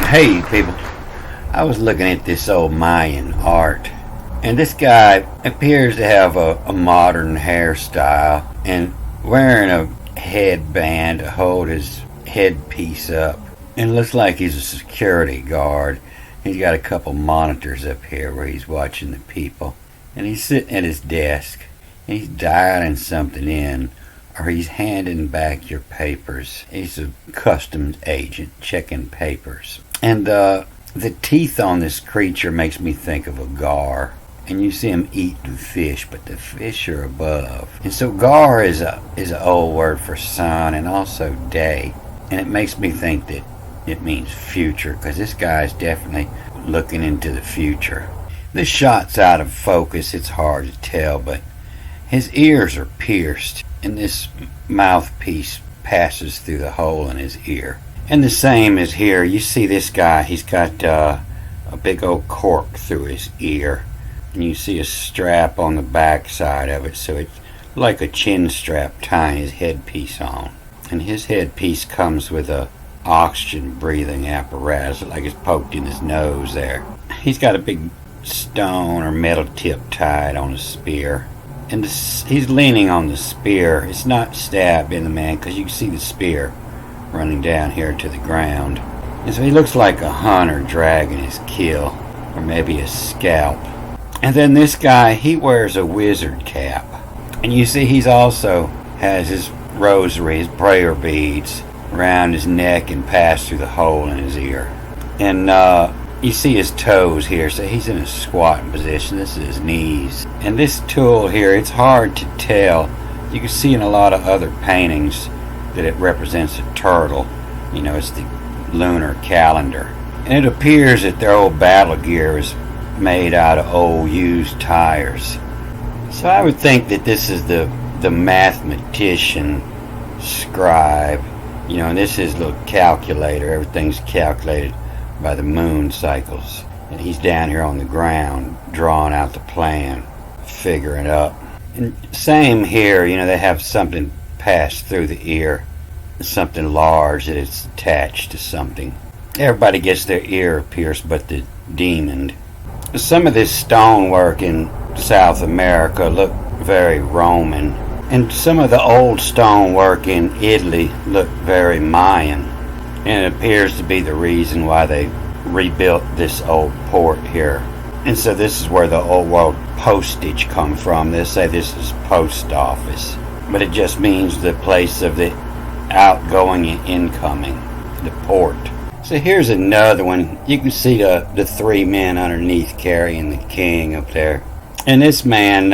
Hey people, I was looking at this old Mayan art, and this guy appears to have a modern hairstyle and wearing a headband to hold his headpiece up. And it looks like he's a security guard. He's got a couple monitors up here where he's watching the people. And he's sitting at his desk. And he's dialing something in, or he's handing back your papers. He's a customs agent checking papers. And the teeth on this creature makes me think of a gar. And you see him eating fish, but the fish are above. And so gar is an old word for sun and also day. And it makes me think that it means future, because this guy is definitely looking into the future. This shot's out of focus, it's hard to tell, but his ears are pierced, and this mouthpiece passes through the hole in his ear. And the same as here. You see this guy, he's got a big old cork through his ear. And you see a strap on the back side of it, so it's like a chin strap tying his headpiece on. And his headpiece comes with a oxygen breathing apparatus, like it's poked in his nose there. He's got a big stone or metal tip tied on a spear. And he's leaning on the spear. It's not stabbing the man, because you can see the spear running down here to the ground. And so he looks like a hunter dragging his kill, or maybe a scalp. And then this guy, he wears a wizard cap. And you see he's also has his rosary, his prayer beads around his neck and pass through the hole in his ear. And you see his toes here, so he's in a squatting position. This is his knees. And this tool here, it's hard to tell. You can see in a lot of other paintings that it represents a turtle. You know, it's the lunar calendar. And it appears that their old battle gear is made out of old used tires. So I would think that this is the mathematician scribe. You know, and this is a little calculator. Everything's calculated by the moon cycles. And he's down here on the ground drawing out the plan, figuring it up. And same here, you know, they have something pass through the ear, something large that it's attached to something. Everybody gets their ear pierced but the demon. Some of this stonework in South America look very Roman, and some of the old stonework in Italy look very Mayan, and it appears to be the reason why they rebuilt this old port here. And so this is where the old world postage come from. They say this is post office, but it just means the place of the outgoing and incoming, the port. So here's another one. You can see the three men underneath carrying the king up there. And this man,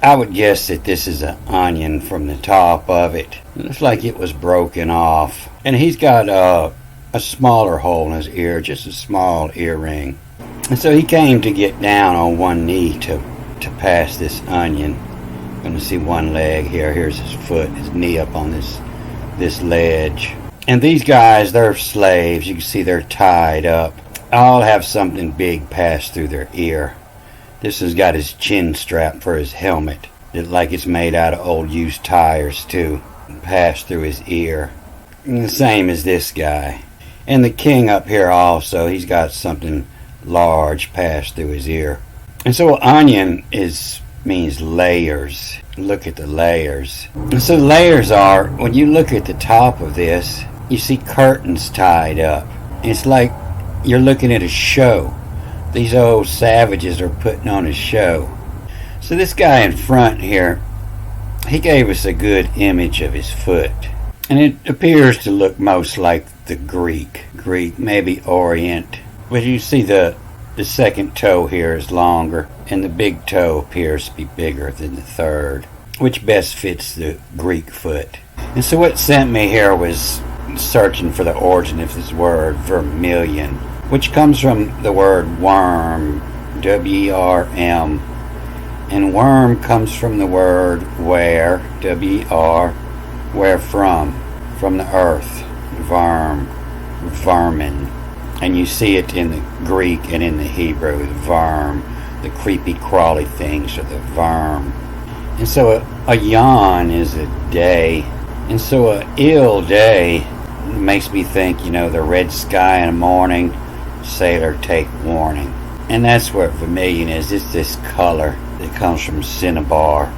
I would guess that this is an onion from the top of it. It looks like it was broken off. And he's got a smaller hole in his ear, just a small earring. And so he came to get down on one knee to pass this onion. You're going to see one leg here. Here's his foot, his knee up on this ledge. And these guys, they're slaves. You can see they're tied up. All have something big pass through their ear. This has got his chin strap for his helmet. Like it's made out of old used tires too. Pass through his ear. And the same as this guy. And the king up here also, he's got something large pass through his ear. And so onion means layers. Look at the layers. And so layers are, when you look at the top of this, you see curtains tied up. It's like you're looking at a show. These old savages are putting on a show. So this guy in front here, he gave us a good image of his foot. And it appears to look most like the Greek, maybe Orient. But you see the second toe here is longer, and the big toe appears to be bigger than the third, which best fits the Greek foot. And so what sent me here was searching for the origin of this word vermilion, which comes from the word worm, W-R-M. And worm comes from the word where, W-R, where from the earth, vermin. And you see it in the Greek and in the Hebrew, the verm, the creepy crawly things are the verm. And so a yawn is a day. And so a ill day makes me think, the red sky in the morning, sailor take warning. And that's what vermilion is. It's this color that comes from cinnabar,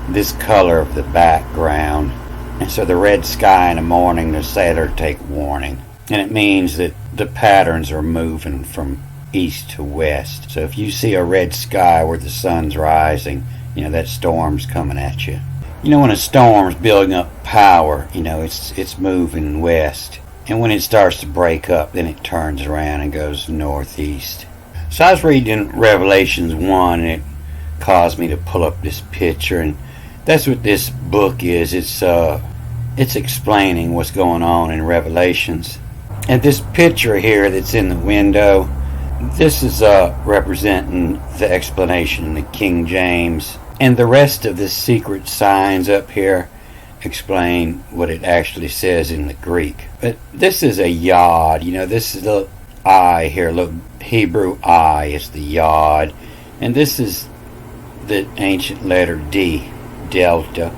this color of the background. And so the red sky in the morning, the sailor take warning. And it means that the patterns are moving from east to west. So if you see a red sky where the sun's rising, that storm's coming at you. When a storm's building up power, it's moving west. And when it starts to break up, then it turns around and goes northeast. So I was reading Revelations 1, and it caused me to pull up this picture, and that's what this book is. It's explaining what's going on in Revelations. And this picture here that's in the window, this is representing the explanation in the King James. And the rest of the secret signs up here explain what it actually says in the Greek. But this is a yod. This is the I here. Look, Hebrew I is the yod. And this is the ancient letter D, delta.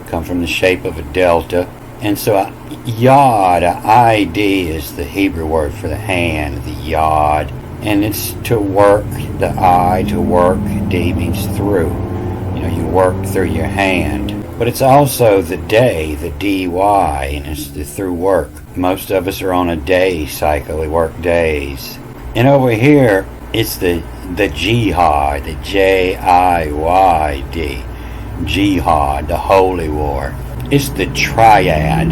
Come from the shape of a delta. And so yod, ID, is the Hebrew word for the hand, the yod. And it's to work, the I, to work, D means through. You work through your hand. But it's also the day, the DY, and it's the through work. Most of us are on a day cycle. We work days. And over here, it's the jihad, the JIYD, jihad, the holy war. It's the triad,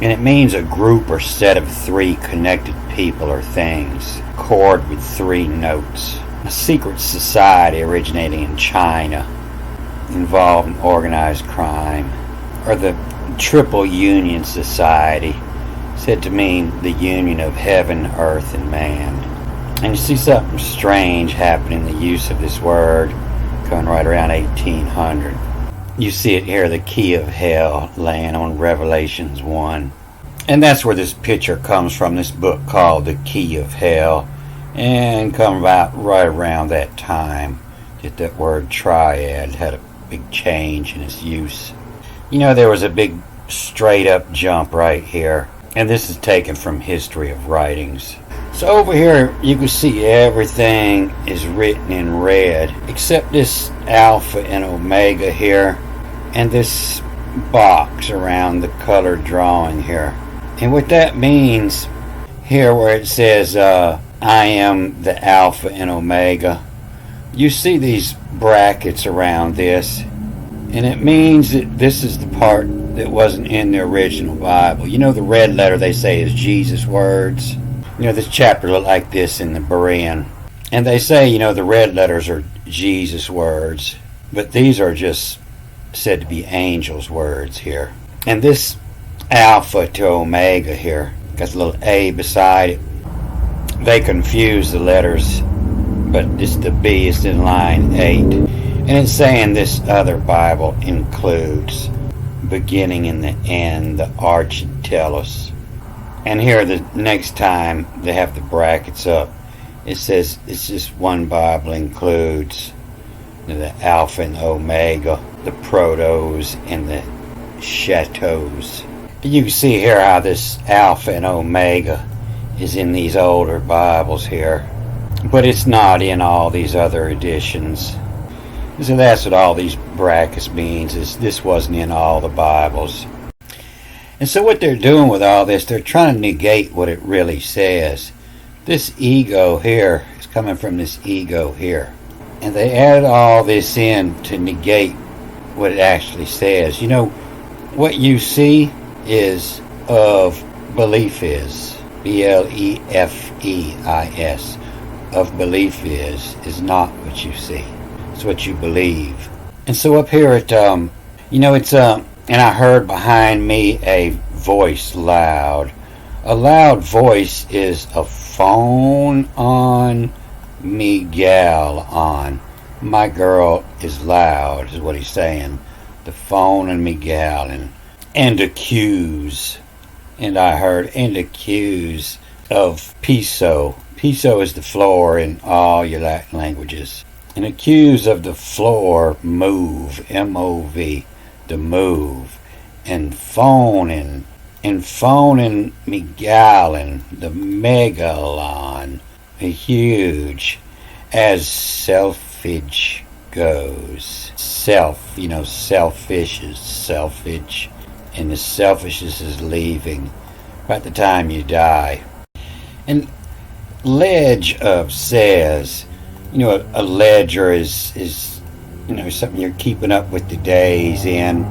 and it means a group or set of three connected people or things, chord with three notes. A secret society originating in China, involved in organized crime, or the Triple Union Society, said to mean the union of heaven, earth, and man. And you see something strange happening, the use of this word, coming right around 1800. You see it here, the key of hell, laying on Revelations 1. And that's where this picture comes from, this book called The Key of Hell, and come about right around that time that that word triad had a big change in its use. There was a big straight up jump right here, and this is taken from History of Writings. So over here you can see everything is written in red except this Alpha and Omega here, and this box around the colored drawing here. And what that means here where it says I am the Alpha and Omega, you see these brackets around this, and it means that this is the part that wasn't in the original Bible. The red letter they say is Jesus' words. This chapter looked like this in the Berean. And they say, the red letters are Jesus' words, but these are just said to be angels' words here. And this Alpha to Omega here got a little A beside it. They confuse the letters, but it's the B is in line 8. And it's saying this other Bible includes beginning and the end, the architellus. And here the next time they have the brackets up, it says it's just one Bible includes the Alpha and Omega, the protos and the chateaus. You can see here how this Alpha and Omega is in these older Bibles here, but it's not in all these other editions. So that's what all these brackets means, is this wasn't in all the Bibles. And so what they're doing with all this, they're trying to negate what it really says. This ego here is coming from this ego here. And they add all this in to negate what it actually says. What you see is of belief is. B-L-E-F-E-I-S. Of belief is not what you see. It's what you believe. And so up here at, it's, and I heard behind me a voice loud. A loud voice is a phone on Miguel on. My girl is loud, is what he's saying. The phone and Miguel and accuse. And I heard and accuse of piso. Piso is the floor in all your Latin languages. And accuse of the floor, move, M-O-V, the move. And phone and and phonin megalon, the megalon, huge, as selfage goes. Self, selfish is selfish, and the selfishness is leaving about the time you die. And ledge of says, a ledger is something you're keeping up with the days in.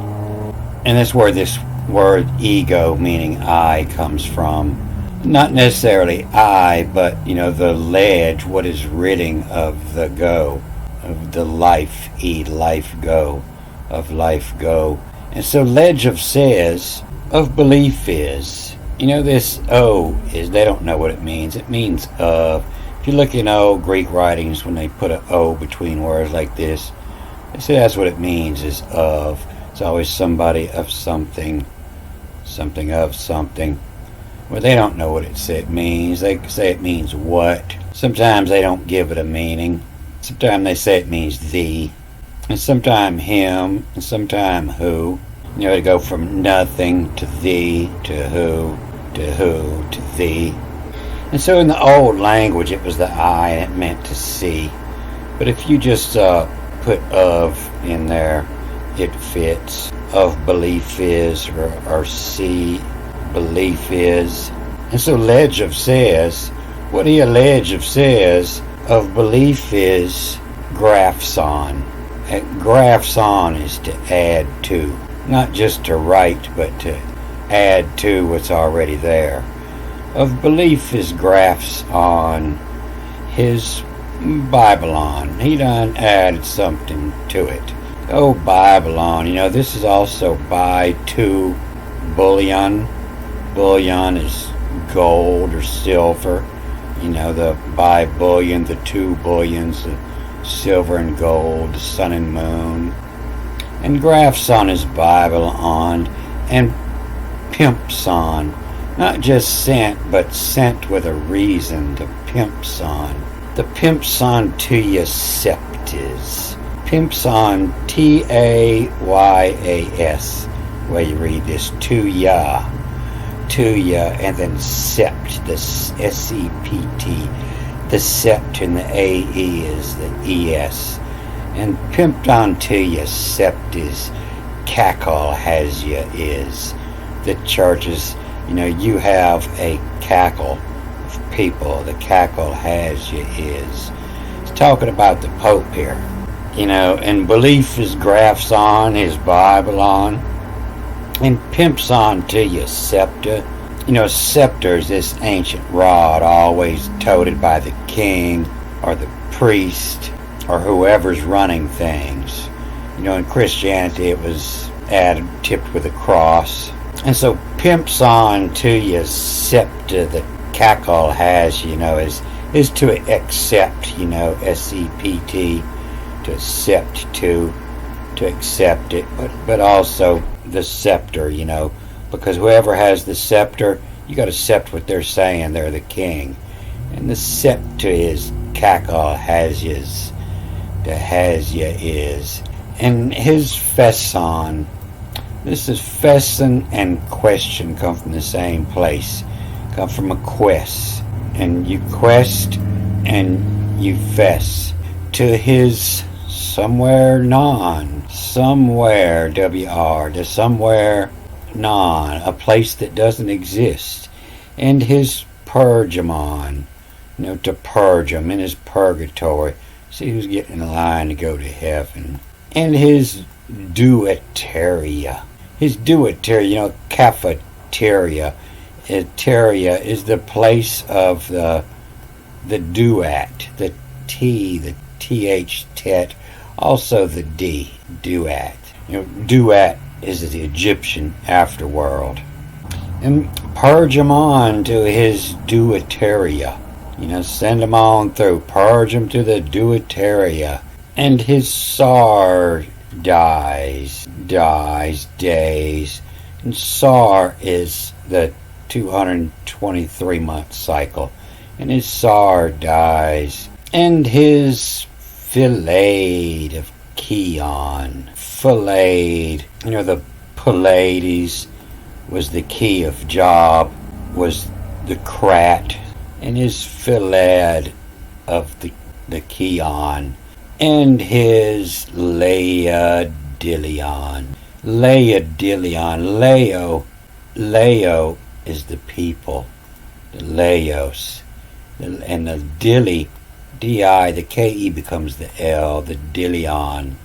And that's where this word ego, meaning I, comes from. Not necessarily I, but, the ledge, what is written of the go, of the life, life go, of life go. And so ledge of says, of belief is. This O is, they don't know what it means. It means of. If you look in old Greek writings, when they put an O between words like this, they say that's what it means, is of. It's always somebody of something, something of something. Well, they don't know what it means. They say it means what. Sometimes they don't give it a meaning. Sometimes they say it means thee. And sometimes him, and sometimes who. To go from nothing to thee, to who, to thee. And so in the old language, it was the I, and it meant to see. But if you just put of in there, it fits. Of belief is, or see belief is. And so ledge of says, what a ledge of says of belief is graphs on. Graphs on is to add to. Not just to write, but to add to what's already there. Of belief is graphs on his Babylon. He done added something to it. Oh, Babylon, this is also by to bullion. Bullion is gold or silver. The by bullion, the 2 bullions, the silver and gold, the sun and moon. And graphs on his Bible on, and pimps on. Not just sent, but sent with a reason. The pimps on. The pimps on to ya septis. Pimps on T-A-Y-A-S. Where you read this, to ya, and then sept, the S-E-P-T. The sept and the A-E is the E-S. And pimped on to ya sept is cackle has ya is. The churches, you have a cackle of people. The cackle has ya is. It's talking about the Pope here. And belief is graphs on his Bible on. And pimps on to ya scepter. Scepter is this ancient rod always toted by the king or the priest or whoever's running things. In Christianity it was tipped with a cross. And so pimps on to ya scepter, the cackle has, is to accept, S-E-P-T, to accept, to accept it, but also the scepter, because whoever has the scepter, you got to accept what they're saying. They're the king. And the scepter is cackle has yas. The has ya is. And his fesson, this is fesson and question come from the same place, come from a quest. And you quest and you fess to his somewhere non, somewhere WR, to somewhere non, a place that doesn't exist. And his purgamon, to purge him in his purgatory. See who's getting in line to go to heaven. And his dueteria. His dueteria, cafeteria. Teria is the place of the duet. The T, the TH, tet. Also the D, duet. Duet is the Egyptian afterworld. And purge him on to his dueteria. Send him on through. Purge him to the dueteria. And his sar dies. Days. And sar is the 223-month cycle. And his sar dies. And his fillade of Keon. Fillade. The Pallades was the key of Job, was the Krat, and his Philad of the Keon, and his Laodilion. Leo is the people, the Laos, and the Dili, D-I, the K-E becomes the L, the Dilion.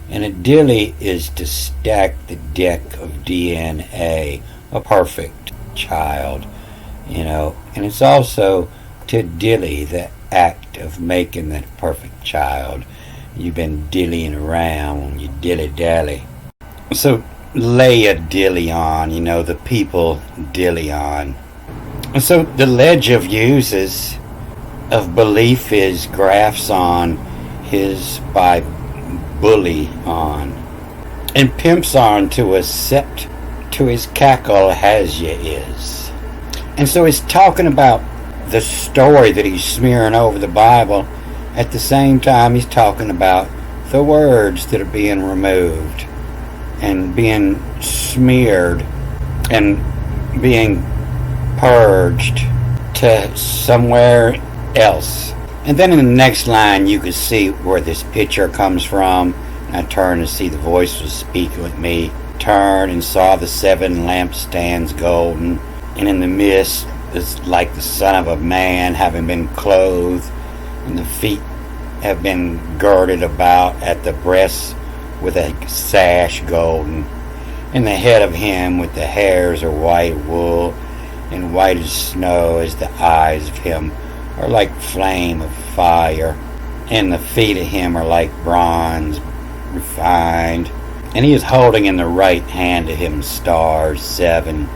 And a Dili is to stack the deck of DNA, a perfect child, and it's also to dilly, the act of making that perfect child. You've been dillying around when you dilly-dally. So lay a dilly on, the people dilly on. And so the ledge of uses of belief is graphs on his by bully on, and pimps on to a sept to his cackle has ya is. And so he's talking about the story that he's smearing over the Bible. At the same time, he's talking about the words that are being removed and being smeared and being purged to somewhere else. And then in the next line, you can see where this picture comes from. And I turned to see the voice was speaking with me. Turned and saw the 7 lampstands golden, and in the midst is like the Son of a Man, having been clothed, and the feet have been girded about at the breasts with a sash golden, and the head of him with the hairs are white wool, and white as snow, as the eyes of him are like flame of fire, and the feet of him are like bronze refined, and he is holding in the right hand of him stars 7,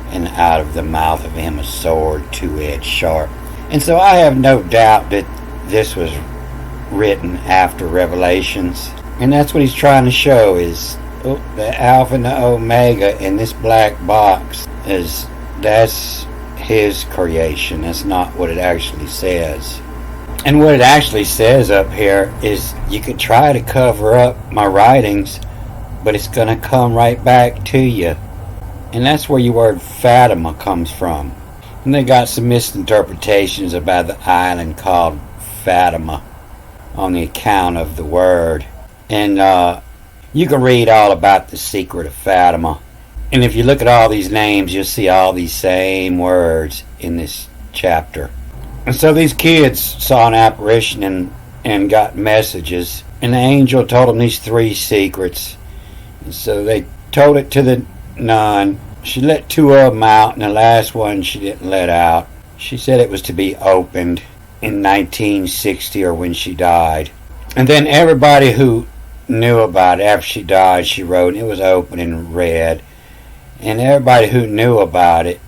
and out of the mouth of him a sword 2-edged sharp. And so I have no doubt that this was written after Revelations, and that's what he's trying to show is the Alpha and the Omega in this black box that's his creation. That's not what it actually says. And what it actually says up here is you could try to cover up my writings, but it's going to come right back to you. And that's where your word Fatima comes from. And they got some misinterpretations about the island called Fatima on the account of the word. And you can read all about the secret of Fatima. And if you look at all these names, you'll see all these same words in this chapter. And so these kids saw an apparition and got messages. And the angel told them these 3 secrets. And so they told it to the nun. She let 2 of them out, and the last one she didn't let out. She said it was to be opened in 1960 or when she died. And then everybody who knew about it after she died, she wrote, and it was open and read. And everybody who knew about it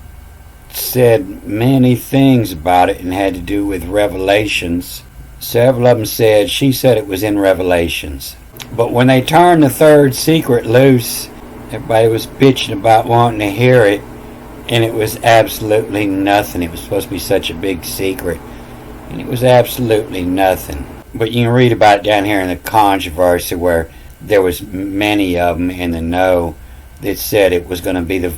said many things about it and had to do with Revelations. Several of them said she said it was in Revelations. But when they turned the 3rd secret loose, everybody was bitching about wanting to hear it, and it was absolutely nothing. It was supposed to be such a big secret, and it was absolutely nothing. But you can read about it down here in the controversy where there was many of them in the know that said it was going to be the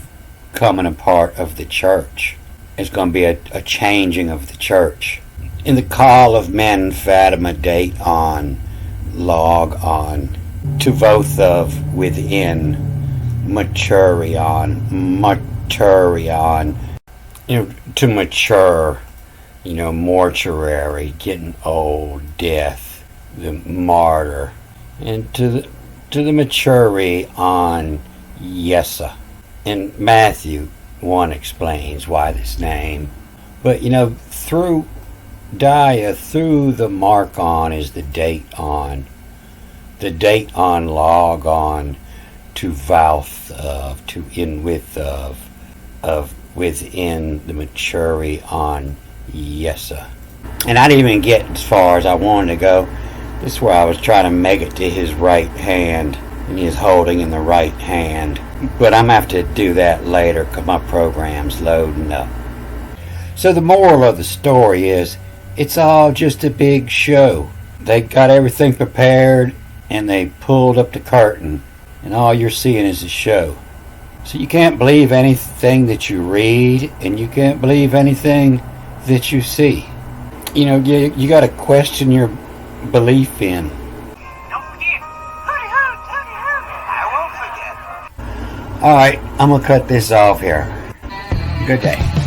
coming apart of the church. It's going to be a changing of the church. In the call of men, Fatima, date on, log on, to both of, within, maturion, to mature, mortuary, getting old, death, the martyr, and to the maturi on Yesa. And Matthew 1 explains why this name. But through Dia, through the mark on is the date on. The date on log on to vouth of, to in with of within the maturi on Yesa. And I didn't even get as far as I wanted to go. This is where I was trying to make it to his right hand, and he's holding in the right hand. But I'm going to have to do that later because my program's loading up. So the moral of the story is, it's all just a big show. They got everything prepared and they pulled up the curtain, and all you're seeing is a show. So you can't believe anything that you read, and you can't believe anything that you see. You know, you got to question your belief in. Don't forget. Hooty hoo, tooty hoo. I won't forget. All right, I'm gonna cut this off here. Good day.